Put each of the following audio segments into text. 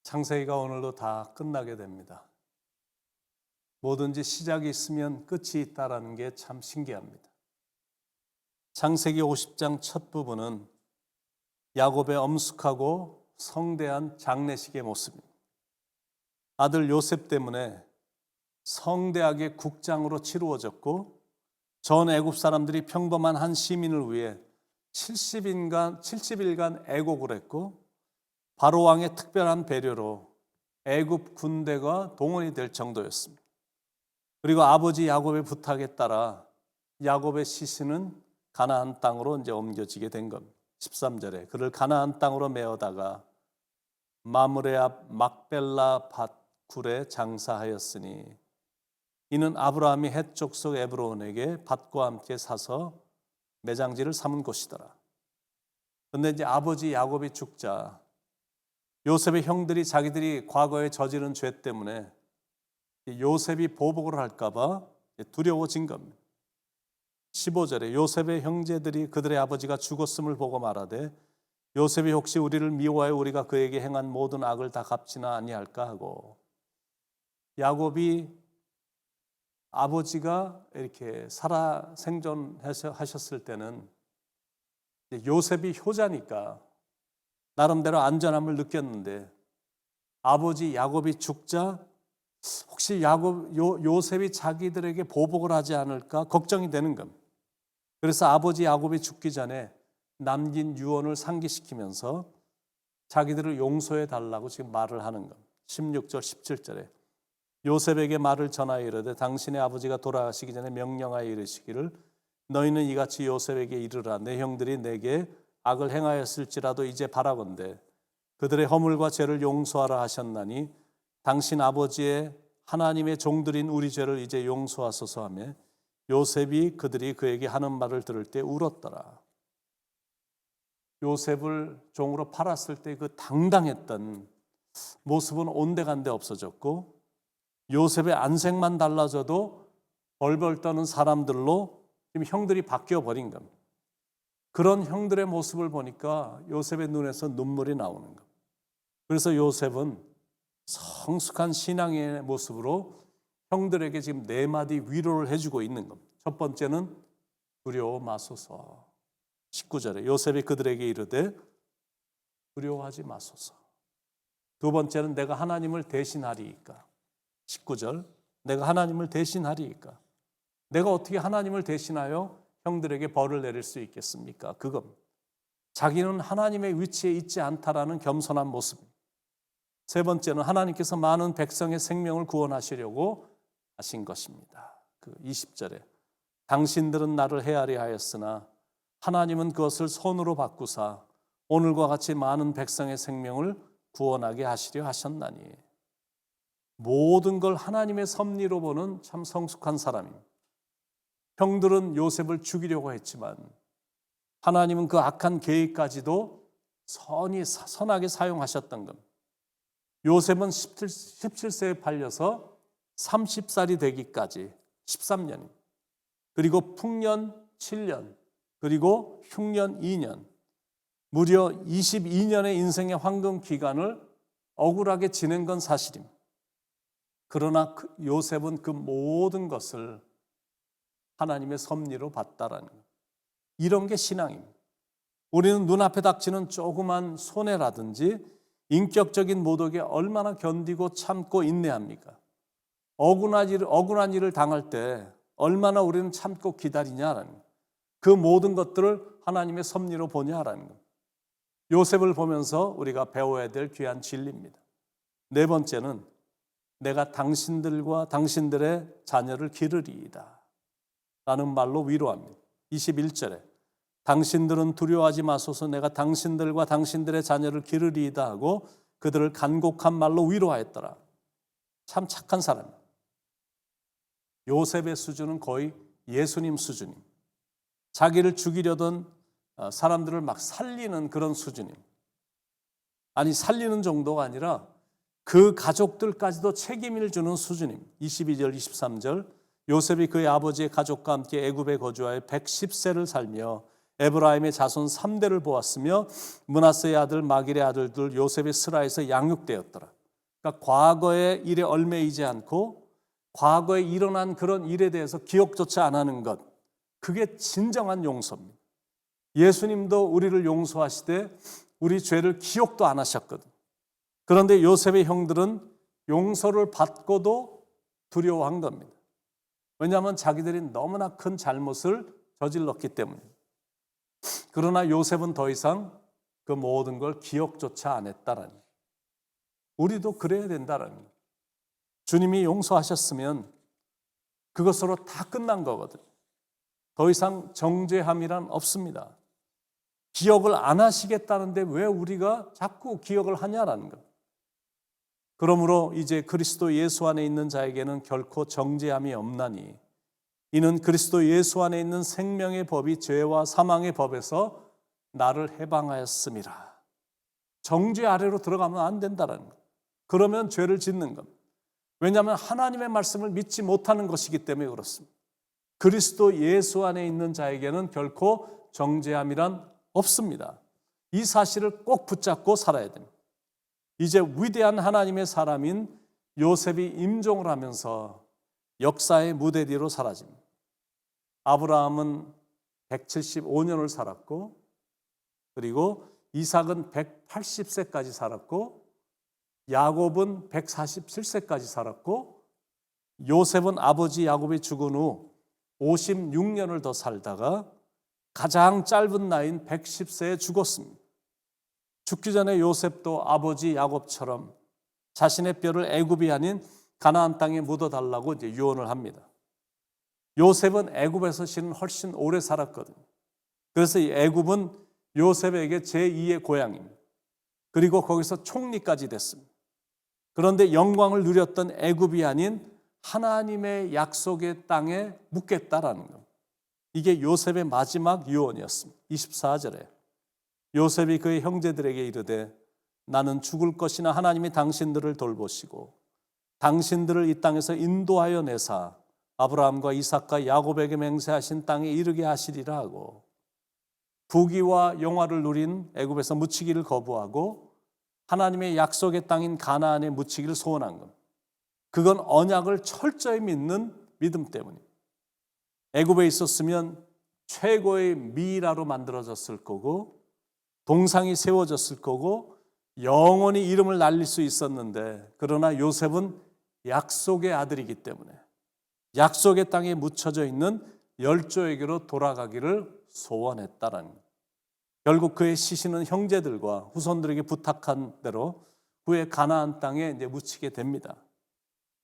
창세기가 오늘도 다 끝나게 됩니다. 뭐든지 시작이 있으면 끝이 있다는 게 참 신기합니다. 창세기 50장 첫 부분은 야곱의 엄숙하고 성대한 장례식의 모습입니다. 아들 요셉 때문에 성대하게 국장으로 치루어졌고 전 애굽 사람들이 평범한 한 시민을 위해 70일간 애곡을 했고 바로 왕의 특별한 배려로 애굽 군대가 동원이 될 정도였습니다. 그리고 아버지 야곱의 부탁에 따라 야곱의 시신은 가나안 땅으로 이제 옮겨지게 된 겁니다. 13절에 그를 가나안 땅으로 메어다가 마므레 앞 막벨라 밭굴에 장사하였으니 이는 아브라함이 헷 족속 에브론에게 밭과 함께 사서 매장지를 삼은 곳이더라. 그런데 이제 아버지 야곱이 죽자 요셉의 형들이 자기들이 과거에 저지른 죄 때문에 요셉이 보복을 할까 봐 두려워진 겁니다. 15절에 요셉의 형제들이 그들의 아버지가 죽었음을 보고 말하되 요셉이 혹시 우리를 미워하여 우리가 그에게 행한 모든 악을 다 갚지나 아니할까 하고, 야곱이 아버지가 이렇게 살아 생존하셨을 때는 요셉이 효자니까 나름대로 안전함을 느꼈는데 아버지 야곱이 죽자 혹시 요셉이 자기들에게 보복을 하지 않을까 걱정이 되는 겁니다. 그래서 아버지 야곱이 죽기 전에 남긴 유언을 상기시키면서 자기들을 용서해 달라고 지금 말을 하는 겁니다. 16절 17절에 요셉에게 말을 전하여 이르되 당신의 아버지가 돌아가시기 전에 명령하여 이르시기를 너희는 이같이 요셉에게 이르라 내 형들이 내게 악을 행하였을지라도 이제 바라건대 그들의 허물과 죄를 용서하라 하셨나니 당신 아버지의 하나님의 종들인 우리 죄를 이제 용서하소서 하며 요셉이 그들이 그에게 하는 말을 들을 때 울었더라. 요셉을 종으로 팔았을 때 그 당당했던 모습은 온데간데 없어졌고 요셉의 안색만 달라져도 벌벌 떠는 사람들로 지금 형들이 바뀌어 버린 겁니다. 그런 형들의 모습을 보니까 요셉의 눈에서 눈물이 나오는 겁니다. 그래서 요셉은 성숙한 신앙의 모습으로 형들에게 지금 네 마디 위로를 해주고 있는 겁니다. 첫 번째는 두려워 마소서. 19절에 요셉이 그들에게 이르되 두려워하지 마소서. 두 번째는 내가 하나님을 대신하리이까. 19절 내가 하나님을 대신하리이까. 내가 어떻게 하나님을 대신하여 형들에게 벌을 내릴 수 있겠습니까? 그겁니다. 자기는 하나님의 위치에 있지 않다라는 겸손한 모습. 세 번째는 하나님께서 많은 백성의 생명을 구원하시려고 하신 것입니다. 그 20절에 당신들은 나를 헤아려 하였으나 하나님은 그것을 손으로 바꾸사 오늘과 같이 많은 백성의 생명을 구원하게 하시려 하셨나니. 모든 걸 하나님의 섭리로 보는 참 성숙한 사람입니다. 형들은 요셉을 죽이려고 했지만 하나님은 그 악한 계획까지도 선하게 사용하셨던 겁니다. 요셉은 17세에 팔려서 30살이 되기까지 13년, 그리고 풍년 7년, 그리고 흉년 2년, 무려 22년의 인생의 황금 기간을 억울하게 지낸 건 사실입니다. 그러나 요셉은 그 모든 것을 하나님의 섭리로 봤다라는 것. 이런 게 신앙입니다. 우리는 눈앞에 닥치는 조그만 손해라든지 인격적인 모독에 얼마나 견디고 참고 인내합니까? 억울한 일을 당할 때 얼마나 우리는 참고 기다리냐라는 것. 그 모든 것들을 하나님의 섭리로 보냐라는 것. 요셉을 보면서 우리가 배워야 될 귀한 진리입니다. 네 번째는 내가 당신들과 당신들의 자녀를 기르리이다 라는 말로 위로합니다. 21절에 당신들은 두려워하지 마소서 내가 당신들과 당신들의 자녀를 기르리이다 하고 그들을 간곡한 말로 위로하였더라. 참 착한 사람입니다. 요셉의 수준은 거의 예수님 수준입니다. 자기를 죽이려던 사람들을 막 살리는 그런 수준입니다. 아니 살리는 정도가 아니라 그 가족들까지도 책임을 주는 수준입니다. 22절 23절 요셉이 그의 아버지의 가족과 함께 애굽에 거주하여 110세를 살며 에브라임의 자손 3대를 보았으며 므낫세의 아들 마길의 아들들 요셉이 스라에서 양육되었더라. 그러니까 과거의 일에 얽매이지 않고 과거에 일어난 그런 일에 대해서 기억조차 안 하는 것, 그게 진정한 용서입니다. 예수님도 우리를 용서하시되 우리 죄를 기억도 안 하셨거든. 그런데 요셉의 형들은 용서를 받고도 두려워한 겁니다. 왜냐하면 자기들이 너무나 큰 잘못을 저질렀기 때문입니다. 그러나 요셉은 더 이상 그 모든 걸 기억조차 안 했다라는 거예요. 우리도 그래야 된다라는 거예요. 주님이 용서하셨으면 그것으로 다 끝난 거거든요. 더 이상 정죄함이란 없습니다. 기억을 안 하시겠다는데 왜 우리가 자꾸 기억을 하냐라는 것. 그러므로 이제 그리스도 예수 안에 있는 자에게는 결코 정죄함이 없나니 이는 그리스도 예수 안에 있는 생명의 법이 죄와 사망의 법에서 나를 해방하였음이라. 정죄 아래로 들어가면 안 된다는 것. 그러면 죄를 짓는 겁니다. 왜냐하면 하나님의 말씀을 믿지 못하는 것이기 때문에 그렇습니다. 그리스도 예수 안에 있는 자에게는 결코 정죄함이란 없습니다. 이 사실을 꼭 붙잡고 살아야 됩니다. 이제 위대한 하나님의 사람인 요셉이 임종을 하면서 역사의 무대 뒤로 사라집니다. 아브라함은 175년을 살았고, 그리고 이삭은 180세까지 살았고, 야곱은 147세까지 살았고, 요셉은 아버지 야곱이 죽은 후 56년을 더 살다가 가장 짧은 나이인 110세에 죽었습니다. 죽기 전에 요셉도 아버지 야곱처럼 자신의 뼈를 애굽이 아닌 가나안 땅에 묻어달라고 이제 유언을 합니다. 요셉은 애굽에서 실은 훨씬 오래 살았거든요. 그래서 이 애굽은 요셉에게 제2의 고향입니다. 그리고 거기서 총리까지 됐습니다. 그런데 영광을 누렸던 애굽이 아닌 하나님의 약속의 땅에 묻겠다라는 것. 이게 요셉의 마지막 유언이었습니다. 24절에 요셉이 그의 형제들에게 이르되 나는 죽을 것이나 하나님이 당신들을 돌보시고 당신들을 이 땅에서 인도하여 내사 아브라함과 이삭과 야곱에게 맹세하신 땅에 이르게 하시리라 하고 부귀와 영화를 누린 애굽에서 묻히기를 거부하고 하나님의 약속의 땅인 가나안에 묻히기를 소원한 것. 그건 언약을 철저히 믿는 믿음 때문입니다. 애굽에 있었으면 최고의 미라로 만들어졌을 거고 동상이 세워졌을 거고 영원히 이름을 날릴 수 있었는데, 그러나 요셉은 약속의 아들이기 때문에 약속의 땅에 묻혀져 있는 열조에게로 돌아가기를 소원했다라는 거예요. 결국 그의 시신은 형제들과 후손들에게 부탁한 대로 후에 가나안 땅에 이제 묻히게 됩니다.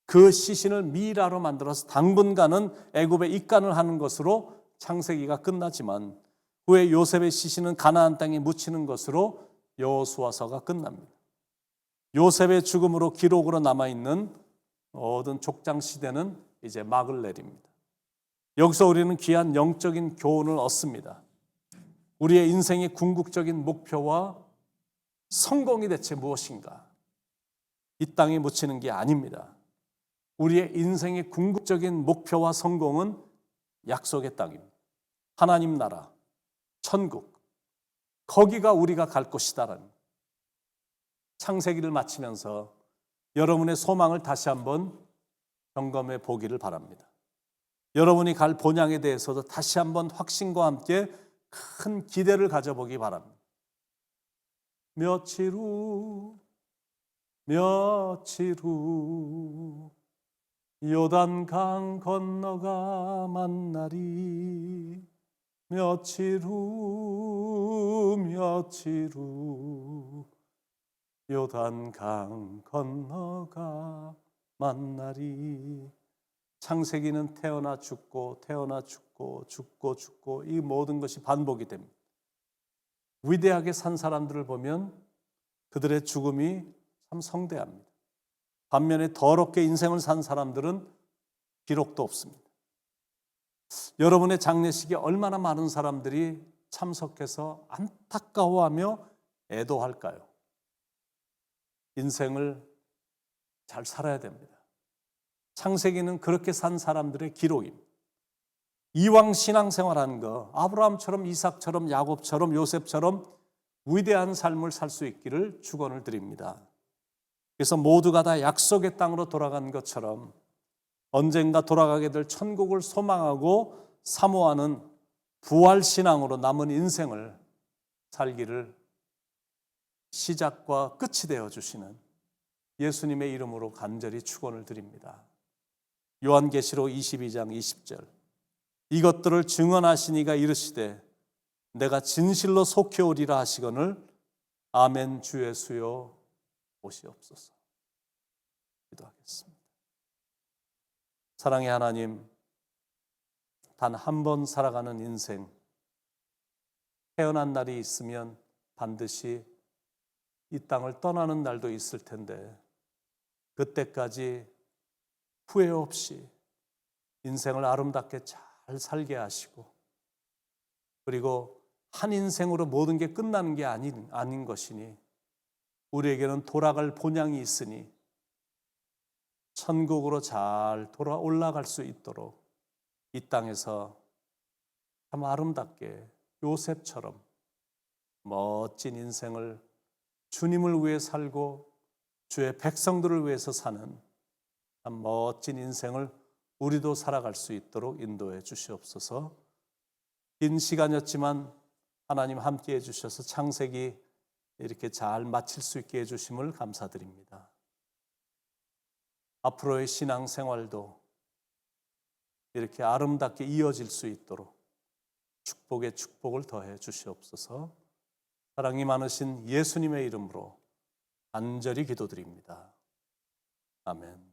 그 시신을 미라로 만들어서 당분간은 애굽에 입간을 하는 것으로 창세기가 끝나지만 후에 요셉의 시신은 가나안 땅에 묻히는 것으로 여호수아서가 끝납니다. 요셉의 죽음으로 기록으로 남아있는 모든 족장 시대는 이제 막을 내립니다. 여기서 우리는 귀한 영적인 교훈을 얻습니다. 우리의 인생의 궁극적인 목표와 성공이 대체 무엇인가? 이 땅에 묻히는 게 아닙니다. 우리의 인생의 궁극적인 목표와 성공은 약속의 땅입니다. 하나님 나라, 천국, 거기가 우리가 갈 곳이다라는 창세기를 마치면서 여러분의 소망을 다시 한번 점검해 보기를 바랍니다. 여러분이 갈 본향에 대해서도 다시 한번 확신과 함께 큰 기대를 가져보기 바랍니다. 며칠 후 요단강 건너가 만나리. 며칠 후 요단강 건너가 만나리. 창세기는 태어나 죽고 이 모든 것이 반복이 됩니다. 위대하게 산 사람들을 보면 그들의 죽음이 참 성대합니다. 반면에 더럽게 인생을 산 사람들은 기록도 없습니다. 여러분의 장례식에 얼마나 많은 사람들이 참석해서 안타까워하며 애도할까요? 인생을 잘 살아야 됩니다. 창세기는 그렇게 산 사람들의 기록입니다. 이왕 신앙생활하는 거 아브라함처럼 이삭처럼 야곱처럼 요셉처럼 위대한 삶을 살 수 있기를 축원을 드립니다. 그래서 모두가 다 약속의 땅으로 돌아간 것처럼 언젠가 돌아가게 될 천국을 소망하고 사모하는 부활신앙으로 남은 인생을 살기를 시작과 끝이 되어주시는 예수님의 이름으로 간절히 축원을 드립니다. 요한계시록 22장 20절 이것들을 증언하시니가 이르시되 내가 진실로 속히 오리라 하시거늘 아멘 주 예수여 오시옵소서. 기도하겠습니다. 사랑의 하나님, 단 한 번 살아가는 인생, 태어난 날이 있으면 반드시 이 땅을 떠나는 날도 있을 텐데 그때까지 후회 없이 인생을 아름답게 잘 살게 하시고 그리고 한 인생으로 모든 게 끝나는 게 아닌 것이니 우리에게는 돌아갈 본향이 있으니 천국으로 잘 돌아 올라갈 수 있도록 이 땅에서 참 아름답게 요셉처럼 멋진 인생을 주님을 위해 살고 주의 백성들을 위해서 사는 참 멋진 인생을 우리도 살아갈 수 있도록 인도해 주시옵소서. 긴 시간이었지만 하나님 함께해 주셔서 창세기 이렇게 잘 마칠 수 있게 해주심을 감사드립니다. 앞으로의 신앙생활도 이렇게 아름답게 이어질 수 있도록 축복에 축복을 더해 주시옵소서. 사랑이 많으신 예수님의 이름으로 간절히 기도드립니다. 아멘.